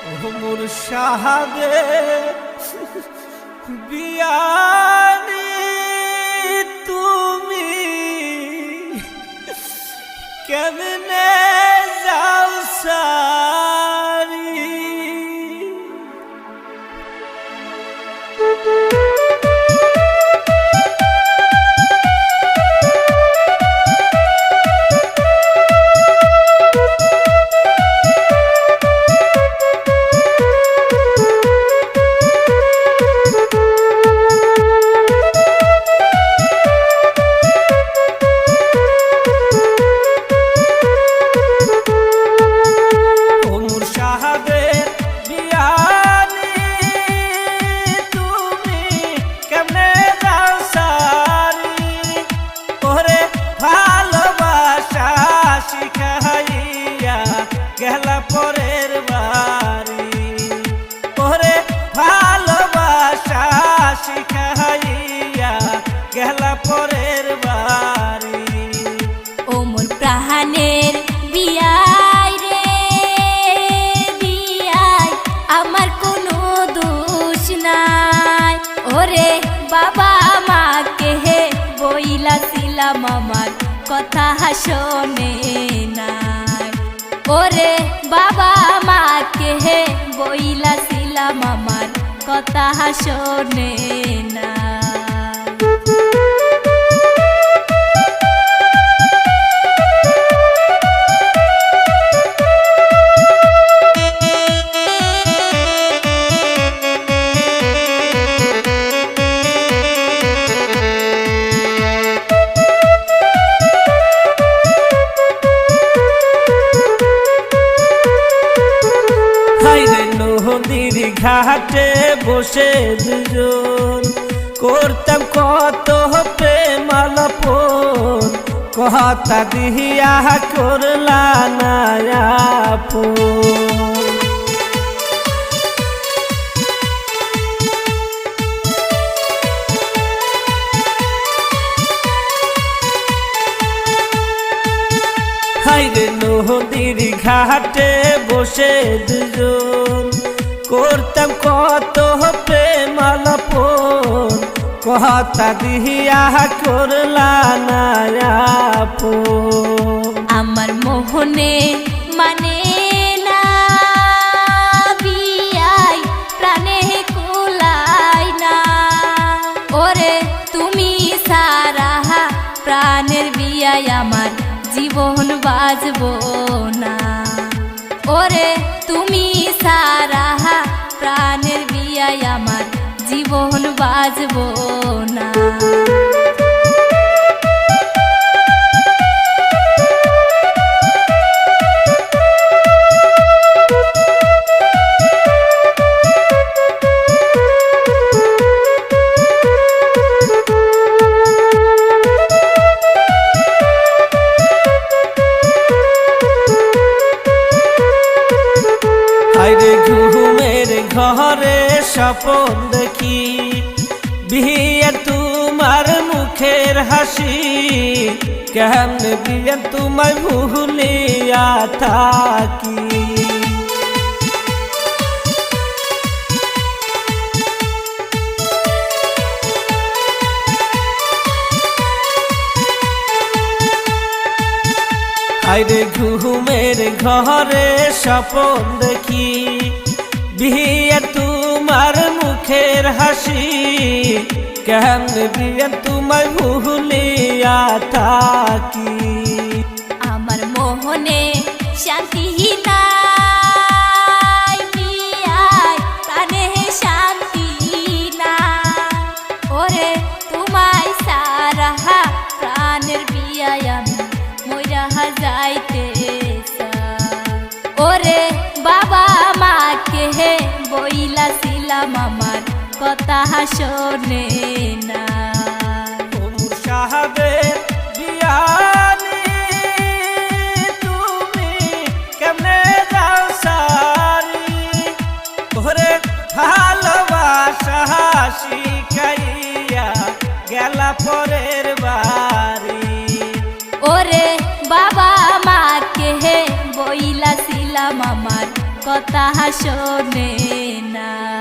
মোর সাহাবে বিয়ানি তুমি কেমনে যাও সারি গেলা পরের বাড়ি ওরে ভালোবাসা শিখাইয়া গেলা পরের বাড়ি ও মোর প্রাণের বিয়াই রে বিয়াই আমার কোনো দোষ নাই ওরে বাবা আমাকে হে বইলাছিলাম আমার কথা শোনে নাই ওরে বাবা আমাকে হে বইলাছিলাম আমার কথা শোনে না নদীর ঘাটে বসে দুজন করতাম কত প্রেম আলাপন কথা দিয়া করলা না আপন হাইরে নদীর ঘাটে বসে দুজন করতাম কত প্রেম আলাপন কথা দিয়া করলা না আপন আমার মোহনে মানে না বিয়াই প্রাণে কুলাই না ওরে তুমি সারা প্রাণের বিয়াই আমার জীবন বাজবো না ওরে তুমি সারা প্রাণের বিয়াই আমার জীবন বাজবো না ঘুমের ঘরে স্বপন দেখি বিয়ে তোমার মুখের হাসি কেমনে বিয়ে তোমায় ভুলিয়া থাকি আইরে ঘুমের ঘরে স্বপন দেখি বিয়ে তোমার মুখের হাসি কেমনে বিয়ে তোমায় ভুলিয়া থাকি আমার মোহনে শান্তি নাই বিয়াই প্রাণে শান্তি নাই ওরে তোমায় সারা প্রাণের বিয়াই আমি মইরা যাইতে ওরে বাবা আমাকে হে বইলাছিলাম আমার কথা শোনে না মোর সাহাবে বিয়ানি তুমি কেমনে যাও সারি ওরে ভালোবাসা শিখাইয়া গেলা পরের বাড়ি ওরে বাবা আমাকে হে বইলাছিলাম আমার কথা শোনে না।